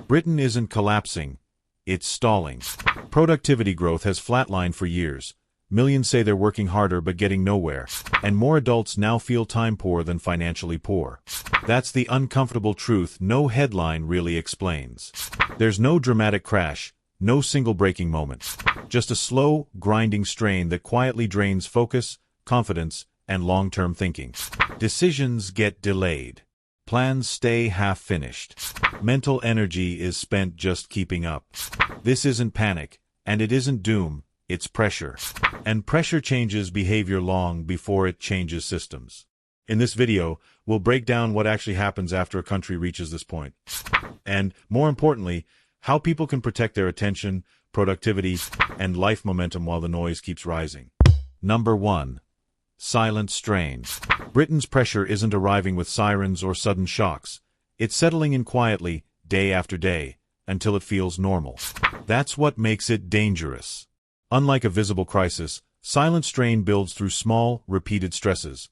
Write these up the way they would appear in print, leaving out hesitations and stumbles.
Britain isn't collapsing, it's stalling. Productivity growth has flatlined for years. Millions say they're working harder but getting nowhere, and more adults now feel time poor than financially poor. That's the uncomfortable truth no headline really explains. There's no dramatic crash, no single breaking moment. Just a slow, grinding strain that quietly drains focus, confidence, and long-term thinking. Decisions get delayed. Plans stay half-finished. Mental energy is spent just keeping up. This isn't panic, and it isn't doom, it's pressure. And pressure changes behavior long before it changes systems. In this video, we'll break down what actually happens after a country reaches this point. And, more importantly, how people can protect their attention, productivity, and life momentum while the noise keeps rising. Number 1. Silent strain. Britain's pressure isn't arriving with sirens or sudden shocks. It's settling in quietly, day after day, until it feels normal. That's what makes it dangerous. Unlike a visible crisis, silent strain builds through small, repeated stresses.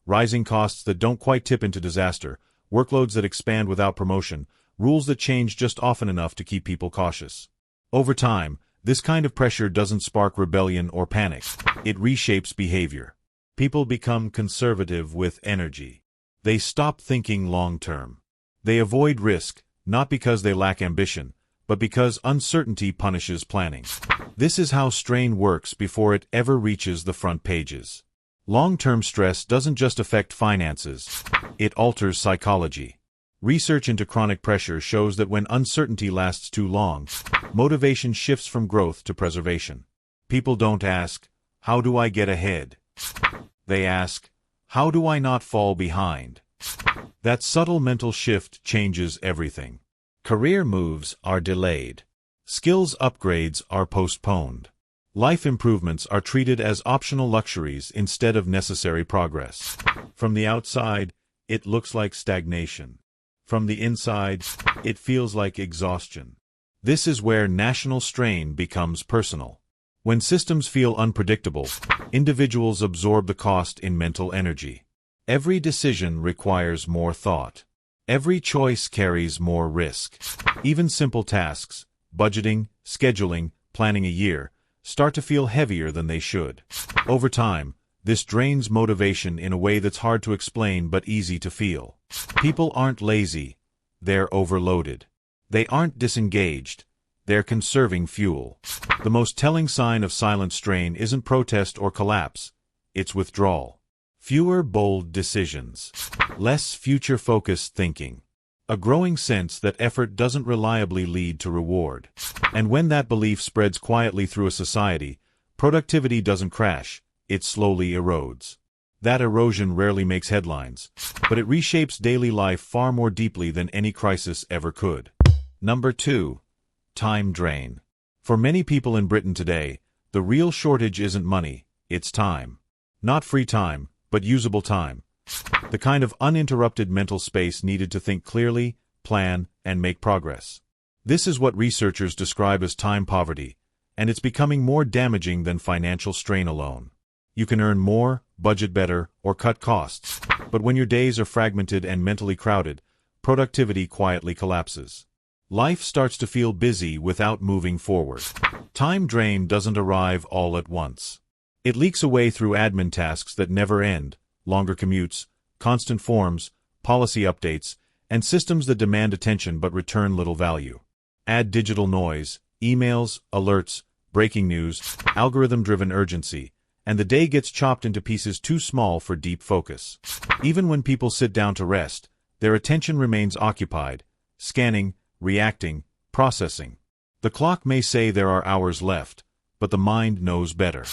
Rising costs that don't quite tip into disaster, workloads that expand without promotion, rules that change just often enough to keep people cautious. Over time, this kind of pressure doesn't spark rebellion or panic. It reshapes behavior. People become conservative with energy. They stop thinking long-term. They avoid risk, not because they lack ambition, but because uncertainty punishes planning. This is how strain works before it ever reaches the front pages. Long-term stress doesn't just affect finances, it alters psychology. Research into chronic pressure shows that when uncertainty lasts too long, motivation shifts from growth to preservation. People don't ask, "How do I get ahead?" They ask, "How do I not fall behind?" That subtle mental shift changes everything. Career moves are delayed. Skills upgrades are postponed. Life improvements are treated as optional luxuries instead of necessary progress. From the outside, it looks like stagnation. From the inside, it feels like exhaustion. This is where national strain becomes personal. When systems feel unpredictable, individuals absorb the cost in mental energy. Every decision requires more thought. Every choice carries more risk. Even simple tasks, budgeting, scheduling, planning a year, start to feel heavier than they should. Over time, this drains motivation in a way that's hard to explain but easy to feel. People aren't lazy, they're overloaded. They aren't disengaged, they're conserving fuel. The most telling sign of silent strain isn't protest or collapse, it's withdrawal. Fewer bold decisions. Less future-focused thinking. A growing sense that effort doesn't reliably lead to reward. And when that belief spreads quietly through a society, productivity doesn't crash, it slowly erodes. That erosion rarely makes headlines, but it reshapes daily life far more deeply than any crisis ever could. Number 2. Time drain. For many people in Britain today, the real shortage isn't money, it's time. Not free time, but usable time. The kind of uninterrupted mental space needed to think clearly, plan, and make progress. This is what researchers describe as time poverty, and it's becoming more damaging than financial strain alone. You can earn more, budget better, or cut costs, but when your days are fragmented and mentally crowded, productivity quietly collapses. Life starts to feel busy without moving forward. Time drain doesn't arrive all at once. It leaks away through admin tasks that never end, longer commutes, constant forms, policy updates, and systems that demand attention but return little value. Add digital noise, emails, alerts, breaking news, algorithm-driven urgency, and the day gets chopped into pieces too small for deep focus. Even when people sit down to rest, their attention remains occupied, scanning, reacting, processing. The clock may say there are hours left, but the mind knows better.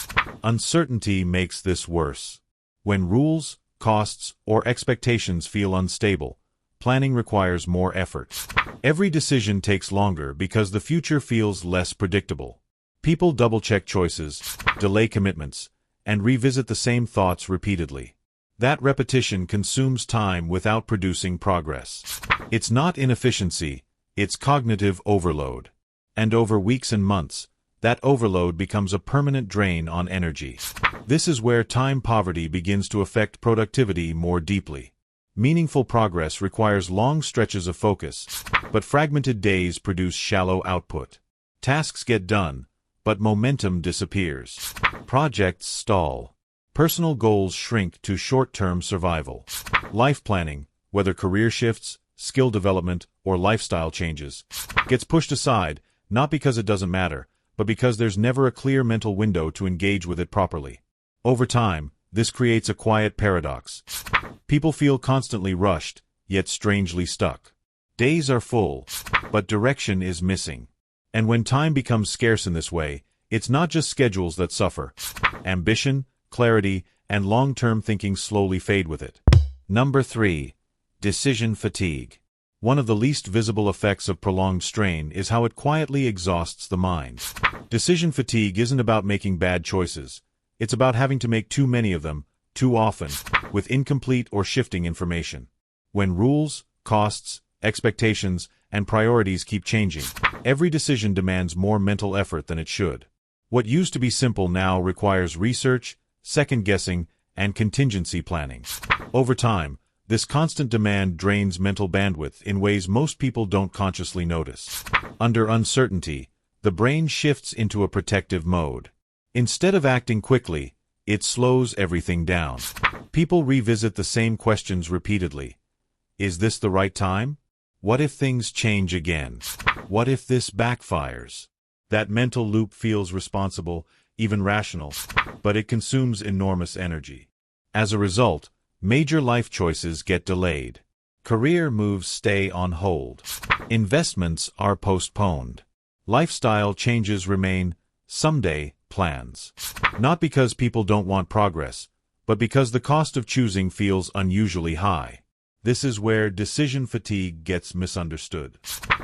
Uncertainty makes this worse. When rules, costs, or expectations feel unstable, planning requires more effort. Every decision takes longer because the future feels less predictable. People double-check choices, delay commitments, and revisit the same thoughts repeatedly. That repetition consumes time without producing progress. It's not inefficiency, it's cognitive overload. And over weeks and months, that overload becomes a permanent drain on energy. This is where time poverty begins to affect productivity more deeply. Meaningful progress requires long stretches of focus, but fragmented days produce shallow output. Tasks get done, but momentum disappears. Projects stall. Personal goals shrink to short-term survival. Life planning, whether career shifts, skill development, or lifestyle changes, gets pushed aside, not because it doesn't matter, but because there's never a clear mental window to engage with it properly. Over time, this creates a quiet paradox. People feel constantly rushed, yet strangely stuck. Days are full, but direction is missing. And when time becomes scarce in this way, it's not just schedules that suffer. Ambition, clarity, and long-term thinking slowly fade with it. Number 3. Decision fatigue. One of the least visible effects of prolonged strain is how it quietly exhausts the mind. Decision fatigue isn't about making bad choices. It's about having to make too many of them, too often, with incomplete or shifting information. When rules, costs, expectations, and priorities keep changing, every decision demands more mental effort than it should. What used to be simple now requires research, second-guessing, and contingency planning. Over time, this constant demand drains mental bandwidth in ways most people don't consciously notice. Under uncertainty, the brain shifts into a protective mode. Instead of acting quickly, it slows everything down. People revisit the same questions repeatedly. Is this the right time? What if things change again? What if this backfires? That mental loop feels responsible, even rational, but it consumes enormous energy. As a result, major life choices get delayed. Career moves stay on hold. Investments are postponed. Lifestyle changes remain someday plans. Not because people don't want progress, but because the cost of choosing feels unusually high. This is where decision fatigue gets misunderstood.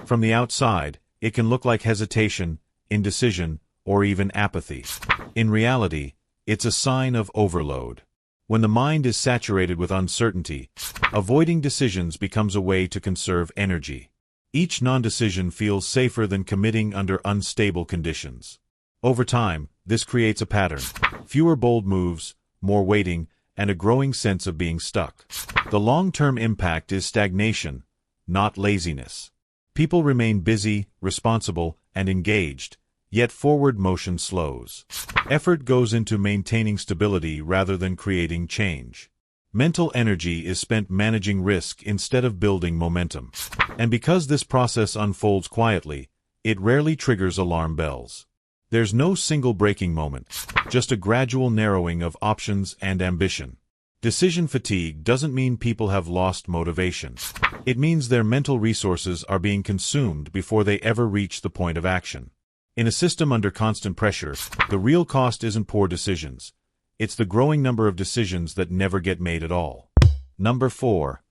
From the outside, it can look like hesitation, indecision, or even apathy. In reality, it's a sign of overload. When the mind is saturated with uncertainty, avoiding decisions becomes a way to conserve energy. Each non-decision feels safer than committing under unstable conditions. Over time, this creates a pattern. Fewer bold moves, more waiting, and a growing sense of being stuck. The long-term impact is stagnation, not laziness. People remain busy, responsible, and engaged, yet forward motion slows. Effort goes into maintaining stability rather than creating change. Mental energy is spent managing risk instead of building momentum. And because this process unfolds quietly, it rarely triggers alarm bells. There's no single breaking moment, just a gradual narrowing of options and ambition. Decision fatigue doesn't mean people have lost motivation. It means their mental resources are being consumed before they ever reach the point of action. In a system under constant pressure, the real cost isn't poor decisions. It's the growing number of decisions that never get made at all. Number 4.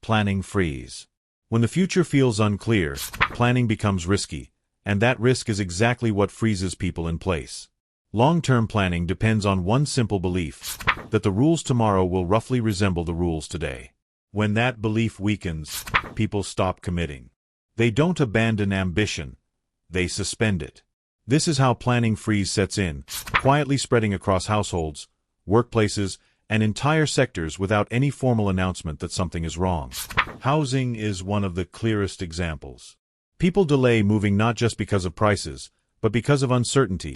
Planning freeze. When the future feels unclear, planning becomes risky, and that risk is exactly what freezes people in place. Long-term planning depends on one simple belief, that the rules tomorrow will roughly resemble the rules today. When that belief weakens, people stop committing. They don't abandon ambition, they suspend it. This is how planning freeze sets in, quietly spreading across households, workplaces, and entire sectors without any formal announcement that something is wrong. Housing is one of the clearest examples. People delay moving not just because of prices, but because of uncertainty.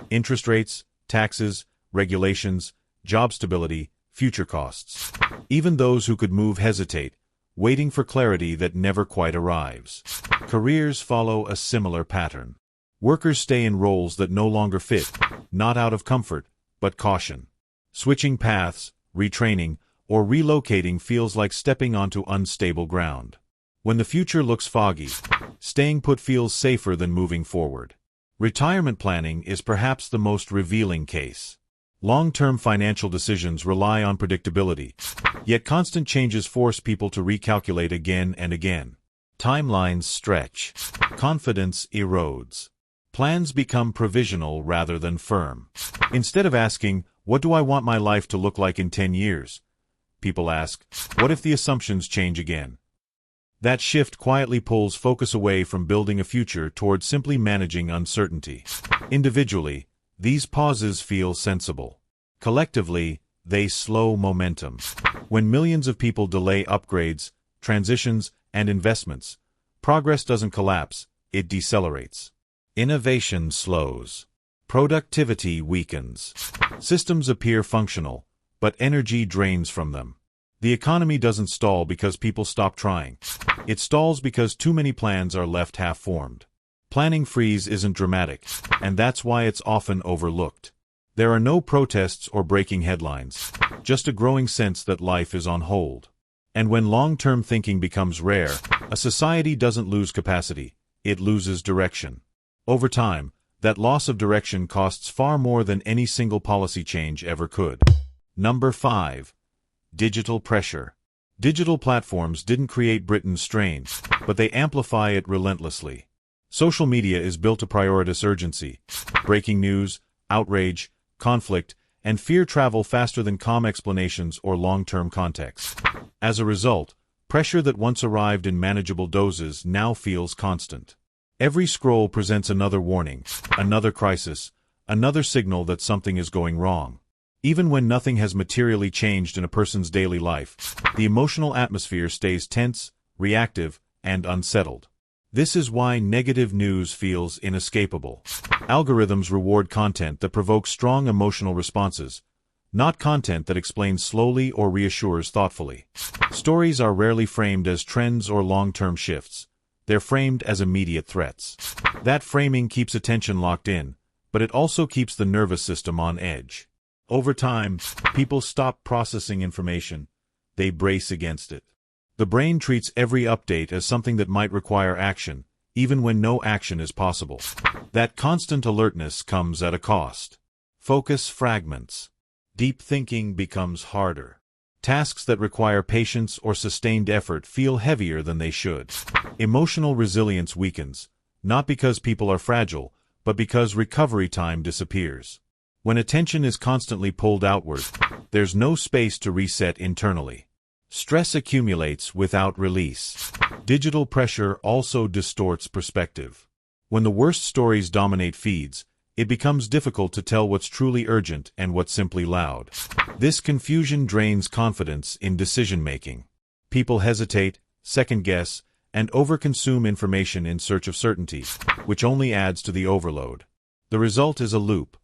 Interest rates, taxes, regulations, job stability, future costs. Even those who could move hesitate, waiting for clarity that never quite arrives. Careers follow a similar pattern. Workers stay in roles that no longer fit, not out of comfort, but caution. Switching paths, retraining, or relocating feels like stepping onto unstable ground. When the future looks foggy, staying put feels safer than moving forward. Retirement planning is perhaps the most revealing case. Long-term financial decisions rely on predictability, yet constant changes force people to recalculate again and again. Timelines stretch. Confidence erodes. Plans become provisional rather than firm. Instead of asking, "What do I want my life to look like in 10 years?" people ask, "What if the assumptions change again?" That shift quietly pulls focus away from building a future toward simply managing uncertainty. Individually, these pauses feel sensible. Collectively, They slow momentum. When millions of people delay upgrades, transitions, and investments, progress doesn't collapse, it decelerates. Innovation slows. Productivity weakens. Systems appear functional, but energy drains from them. The economy doesn't stall because people stop trying. It stalls because too many plans are left half-formed. Planning freeze isn't dramatic, and that's why it's often overlooked. There are no protests or breaking headlines, just a growing sense that life is on hold. And when long-term thinking becomes rare, a society doesn't lose capacity, it loses direction. Over time, that loss of direction costs far more than any single policy change ever could. Number 5. Digital pressure. Digital platforms didn't create Britain's strain, but they amplify it relentlessly. Social media is built to prioritize urgency. Breaking news, outrage, conflict, and fear travel faster than calm explanations or long-term context. As a result, pressure that once arrived in manageable doses now feels constant. Every scroll presents another warning, another crisis, another signal that something is going wrong. Even when nothing has materially changed in a person's daily life, the emotional atmosphere stays tense, reactive, and unsettled. This is why negative news feels inescapable. Algorithms reward content that provokes strong emotional responses, not content that explains slowly or reassures thoughtfully. Stories are rarely framed as trends or long-term shifts. They're framed as immediate threats. That framing keeps attention locked in, but it also keeps the nervous system on edge. Over time, people stop processing information. They brace against it. The brain treats every update as something that might require action, even when no action is possible. That constant alertness comes at a cost. Focus fragments. Deep thinking becomes harder. Tasks that require patience or sustained effort feel heavier than they should. Emotional resilience weakens, not because people are fragile, but because recovery time disappears. When attention is constantly pulled outward, there's no space to reset internally. Stress accumulates without release. Digital pressure also distorts perspective. When the worst stories dominate feeds, it becomes difficult to tell what's truly urgent and what's simply loud. This confusion drains confidence in decision-making. People hesitate, second-guess, and overconsume information in search of certainty, which only adds to the overload. The result is a loop.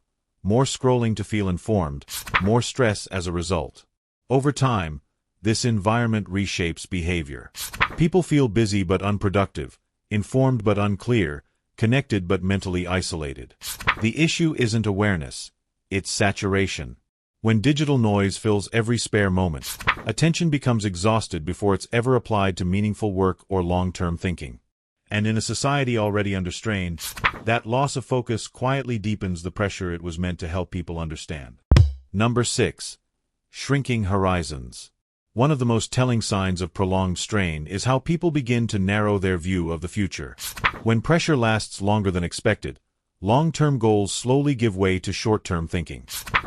More scrolling to feel informed, more stress as a result. Over time, this environment reshapes behavior. People feel busy but unproductive, informed but unclear, connected but mentally isolated. The issue isn't awareness, it's saturation. When digital noise fills every spare moment, attention becomes exhausted before it's ever applied to meaningful work or long-term thinking. And in a society already under strain, that loss of focus quietly deepens the pressure it was meant to help people understand. Number 6. Shrinking horizons. One of the most telling signs of prolonged strain is how people begin to narrow their view of the future. When pressure lasts longer than expected, long-term goals slowly give way to short-term thinking.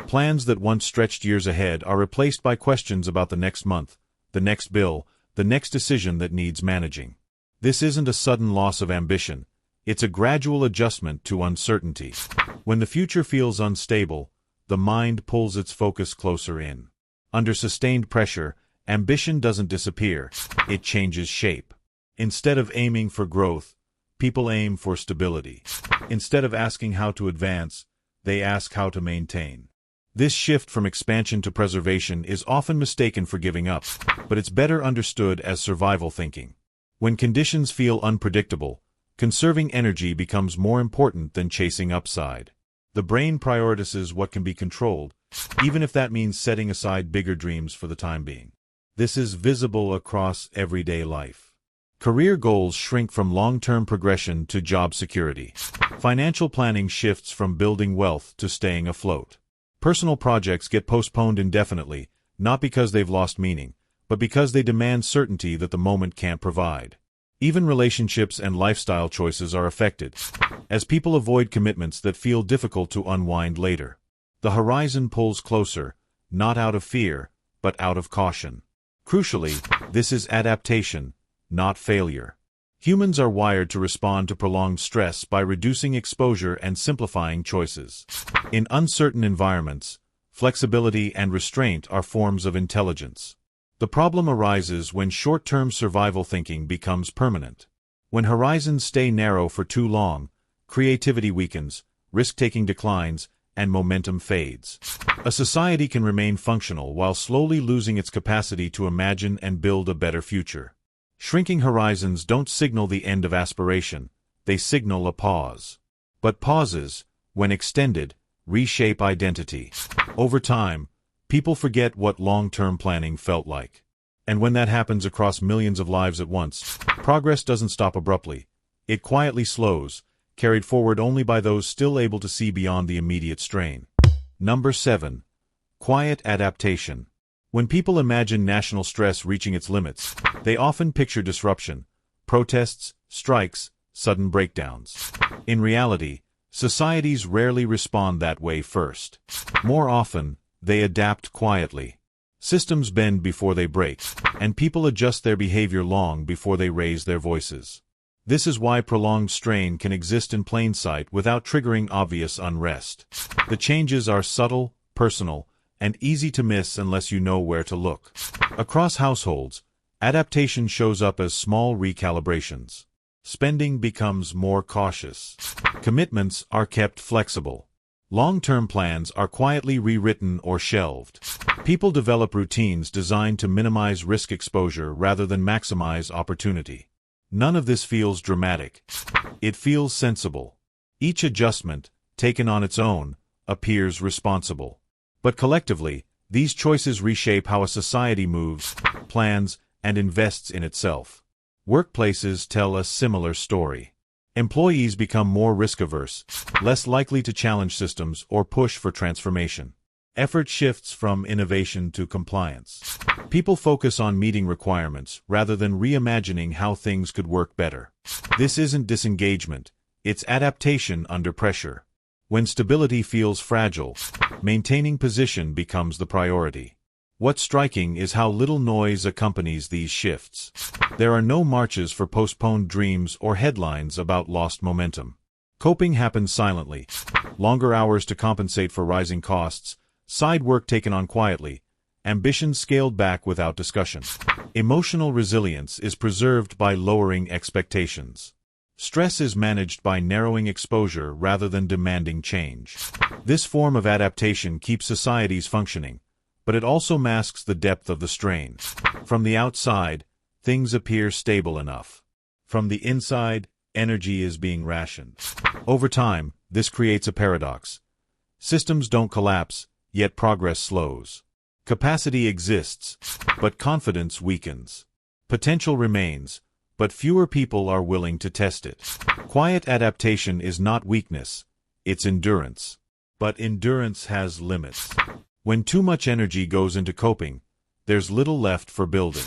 Plans that once stretched years ahead are replaced by questions about the next month, the next bill, the next decision that needs managing. This isn't a sudden loss of ambition, it's a gradual adjustment to uncertainty. When the future feels unstable, the mind pulls its focus closer in. Under sustained pressure, ambition doesn't disappear, it changes shape. Instead of aiming for growth, people aim for stability. Instead of asking how to advance, they ask how to maintain. This shift from expansion to preservation is often mistaken for giving up, but it's better understood as survival thinking. When conditions feel unpredictable, conserving energy becomes more important than chasing upside. The brain prioritizes what can be controlled, even if that means setting aside bigger dreams for the time being. This is visible across everyday life. Career goals shrink from long-term progression to job security. Financial planning shifts from building wealth to staying afloat. Personal projects get postponed indefinitely, not because they've lost meaning, but because they demand certainty that the moment can't provide. Even relationships and lifestyle choices are affected, as people avoid commitments that feel difficult to unwind later. The horizon pulls closer, not out of fear, but out of caution. Crucially, this is adaptation, not failure. Humans are wired to respond to prolonged stress by reducing exposure and simplifying choices. In uncertain environments, flexibility, and restraint are forms of intelligence. The problem arises when short-term survival thinking becomes permanent. When horizons stay narrow for too long, creativity weakens, risk-taking declines, and momentum fades. A society can remain functional while slowly losing its capacity to imagine and build a better future. Shrinking horizons don't signal the end of aspiration, they signal a pause. But pauses, when extended, reshape identity. Over time, people forget what long-term planning felt like. And when that happens across millions of lives at once, progress doesn't stop abruptly. It quietly slows, carried forward only by those still able to see beyond the immediate strain. Number 7. Quiet adaptation. When people imagine national stress reaching its limits, they often picture disruption, protests, strikes, sudden breakdowns. In reality, societies rarely respond that way first. More often, they adapt quietly. Systems bend before they break, and people adjust their behavior long before they raise their voices. This is why prolonged strain can exist in plain sight without triggering obvious unrest. The changes are subtle, personal, and easy to miss unless you know where to look. Across households, adaptation shows up as small recalibrations. Spending becomes more cautious. Commitments are kept flexible. Long-term plans are quietly rewritten or shelved. People develop routines designed to minimize risk exposure rather than maximize opportunity. None of this feels dramatic. It feels sensible. Each adjustment, taken on its own, appears responsible. But collectively, these choices reshape how a society moves, plans, and invests in itself. Workplaces tell a similar story. Employees become more risk-averse, less likely to challenge systems or push for transformation. Effort shifts from innovation to compliance. People focus on meeting requirements rather than reimagining how things could work better. This isn't disengagement, it's adaptation under pressure. When stability feels fragile, maintaining position becomes the priority. What's striking is how little noise accompanies these shifts. There are no marches for postponed dreams or headlines about lost momentum. Coping happens silently. Longer hours to compensate for rising costs, side work taken on quietly, ambition scaled back without discussion. Emotional resilience is preserved by lowering expectations. Stress is managed by narrowing exposure rather than demanding change. This form of adaptation keeps societies functioning, but it also masks the depth of the strain. From the outside, things appear stable enough. From the inside, energy is being rationed. Over time, this creates a paradox. Systems don't collapse, yet progress slows. Capacity exists, but confidence weakens. Potential remains, but fewer people are willing to test it. Quiet adaptation is not weakness, it's endurance. But endurance has limits. When too much energy goes into coping, there's little left for building.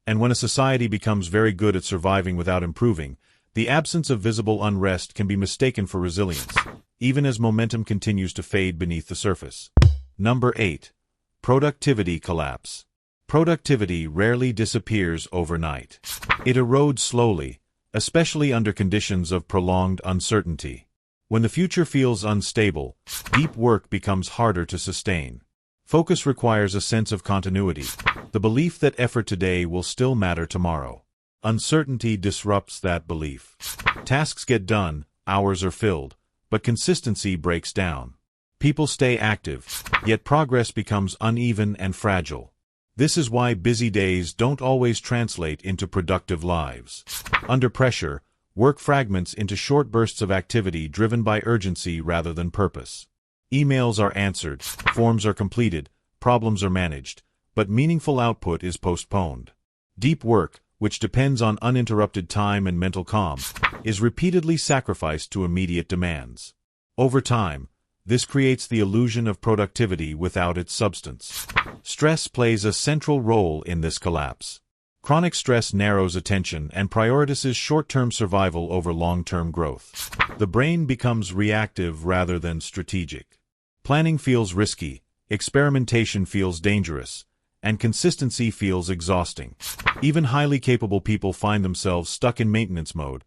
And when a society becomes very good at surviving without improving, the absence of visible unrest can be mistaken for resilience, even as momentum continues to fade beneath the surface. Number 8. Productivity collapse. Productivity rarely disappears overnight. It erodes slowly, especially under conditions of prolonged uncertainty. When the future feels unstable, deep work becomes harder to sustain. Focus requires a sense of continuity, the belief that effort today will still matter tomorrow. Uncertainty disrupts that belief. Tasks get done, hours are filled, but consistency breaks down. People stay active, yet progress becomes uneven and fragile. This is why busy days don't always translate into productive lives. Under pressure, work fragments into short bursts of activity driven by urgency rather than purpose. Emails are answered, forms are completed, problems are managed, but meaningful output is postponed. Deep work, which depends on uninterrupted time and mental calm, is repeatedly sacrificed to immediate demands. Over time, this creates the illusion of productivity without its substance. Stress plays a central role in this collapse. Chronic stress narrows attention and prioritizes short-term survival over long-term growth. The brain becomes reactive rather than strategic. Planning feels risky, experimentation feels dangerous, and consistency feels exhausting. Even highly capable people find themselves stuck in maintenance mode,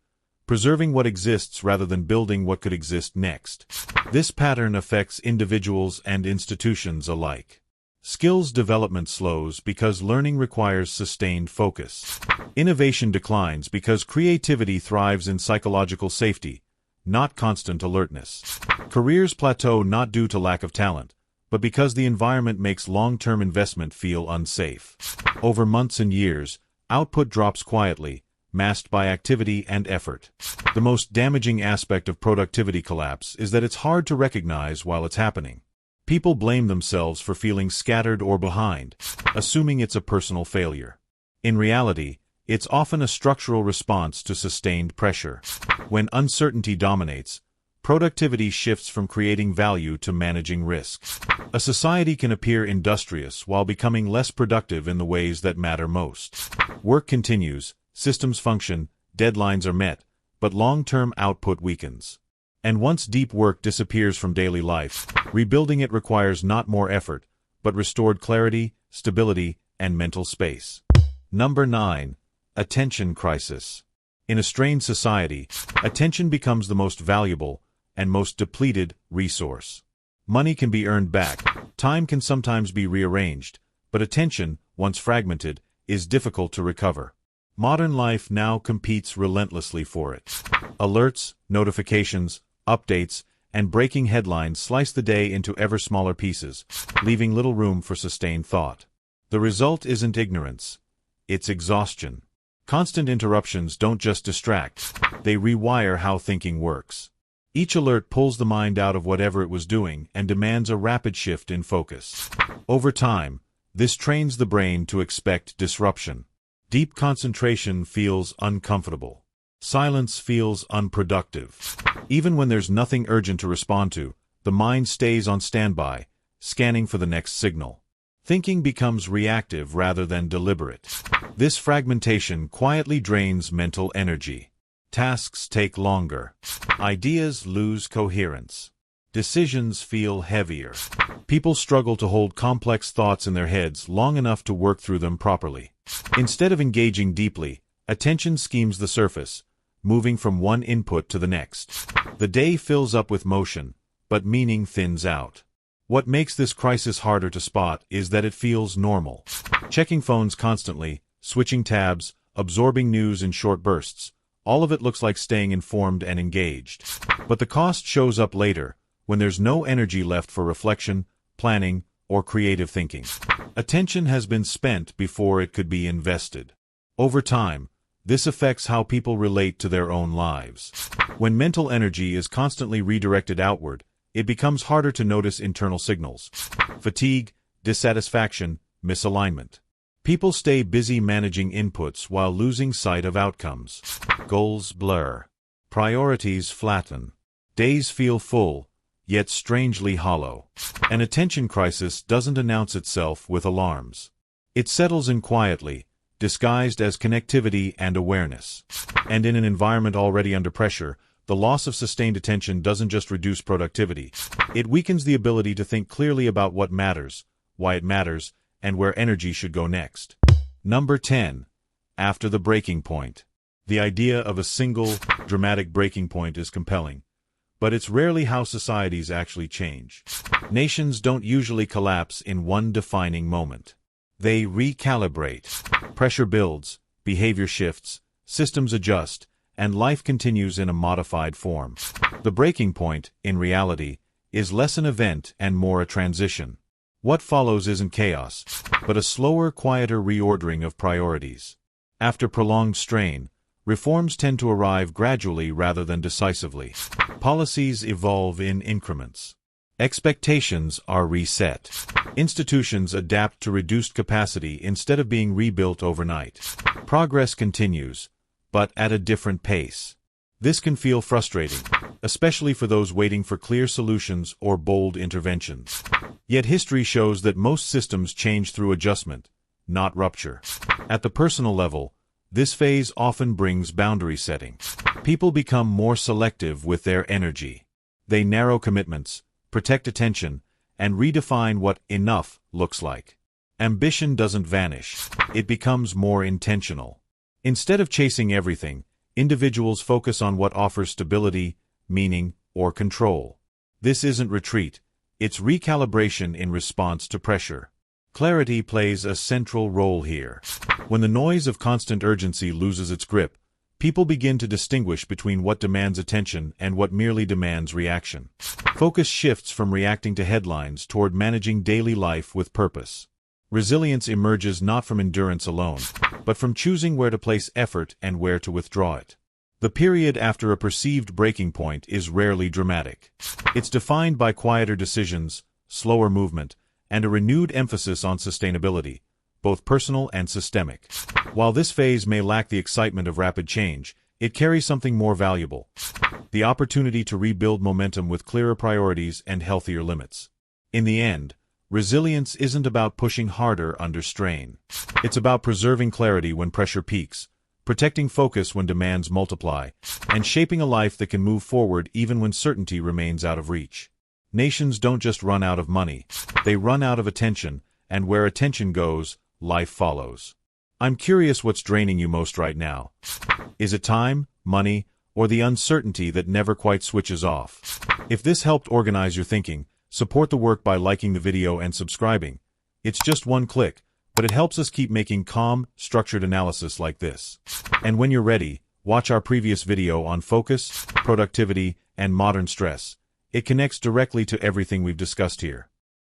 preserving what exists rather than building what could exist next. This pattern affects individuals and institutions alike. Skills development slows because learning requires sustained focus. Innovation declines because creativity thrives in psychological safety, not constant alertness. Careers plateau not due to lack of talent, but because the environment makes long-term investment feel unsafe. Over months and years, output drops quietly, masked by activity and effort. The most damaging aspect of productivity collapse is that it's hard to recognize while it's happening. People blame themselves for feeling scattered or behind, assuming it's a personal failure. In reality, it's often a structural response to sustained pressure. When uncertainty dominates, productivity shifts from creating value to managing risk. A society can appear industrious while becoming less productive in the ways that matter most. Work continues, systems function, deadlines are met, but long-term output weakens. And once deep work disappears from daily life, rebuilding it requires not more effort, but restored clarity, stability, and mental space. Number 9. Attention crisis. In a strained society, attention becomes the most valuable and most depleted resource. Money can be earned back, time can sometimes be rearranged, but attention, once fragmented, is difficult to recover. Modern life now competes relentlessly for it. Alerts, notifications, updates, and breaking headlines slice the day into ever smaller pieces, leaving little room for sustained thought. The result isn't ignorance, it's exhaustion. Constant interruptions don't just distract, they rewire how thinking works. Each alert pulls the mind out of whatever it was doing and demands a rapid shift in focus. Over time, this trains the brain to expect disruption. Deep concentration feels uncomfortable. Silence feels unproductive. Even when there's nothing urgent to respond to, the mind stays on standby, scanning for the next signal. Thinking becomes reactive rather than deliberate. This fragmentation quietly drains mental energy. Tasks take longer. Ideas lose coherence. Decisions feel heavier. People struggle to hold complex thoughts in their heads long enough to work through them properly. Instead of engaging deeply, attention schemes the surface, moving from one input to the next. The day fills up with motion, but meaning thins out. What makes this crisis harder to spot is that it feels normal. Checking phones constantly, switching tabs, absorbing news in short bursts, all of it looks like staying informed and engaged. But the cost shows up later, when there's no energy left for reflection, planning, or creative thinking. Attention has been spent before it could be invested. Over time, this affects how people relate to their own lives. When mental energy is constantly redirected outward, it becomes harder to notice internal signals. Fatigue, dissatisfaction, misalignment. People stay busy managing inputs while losing sight of outcomes. Goals blur. Priorities flatten. Days feel full, yet strangely hollow. An attention crisis doesn't announce itself with alarms. It settles in quietly, disguised as connectivity and awareness. And in an environment already under pressure, the loss of sustained attention doesn't just reduce productivity. It weakens the ability to think clearly about what matters, why it matters, and where energy should go next. Number 10. After the breaking point. The idea of a single, dramatic breaking point is compelling, but it's rarely how societies actually change. Nations don't usually collapse in one defining moment. They recalibrate. Pressure builds, behavior shifts, systems adjust, and life continues in a modified form. The breaking point, in reality, is less an event and more a transition. What follows isn't chaos, but a slower, quieter reordering of priorities. After prolonged strain, reforms tend to arrive gradually rather than decisively. Policies evolve in increments. Expectations are reset. Institutions adapt to reduced capacity instead of being rebuilt overnight. Progress continues, but at a different pace. This can feel frustrating, especially for those waiting for clear solutions or bold interventions. Yet history shows that most systems change through adjustment, not rupture. At the personal level, this phase often brings boundary setting. People become more selective with their energy. They narrow commitments, protect attention, and redefine what enough looks like. Ambition doesn't vanish. It becomes more intentional. Instead of chasing everything, Individuals focus on what offers stability, meaning, or control. This isn't retreat, it's recalibration in response to pressure. Clarity plays a central role here. When the noise of constant urgency loses its grip, people begin to distinguish between what demands attention and what merely demands reaction. Focus shifts from reacting to headlines toward managing daily life with purpose. Resilience emerges not from endurance alone, but from choosing where to place effort and where to withdraw it. The period after a perceived breaking point is rarely dramatic. It's defined by quieter decisions, slower movement, and a renewed emphasis on sustainability, both personal and systemic. While this phase may lack the excitement of rapid change, it carries something more valuable: the opportunity to rebuild momentum with clearer priorities and healthier limits. In the end, resilience isn't about pushing harder under strain. It's about preserving clarity when pressure peaks, protecting focus when demands multiply, and shaping a life that can move forward even when certainty remains out of reach. Nations don't just run out of money, they run out of attention, and where attention goes, life follows. I'm curious what's draining you most right now. Is it time, money, or the uncertainty that never quite switches off? If this helped organize your thinking, support the work by liking the video and subscribing. It's just one click, but it helps us keep making calm, structured analysis like this. And when you're ready, watch our previous video on focus, productivity, and modern stress. It connects directly to everything we've discussed here.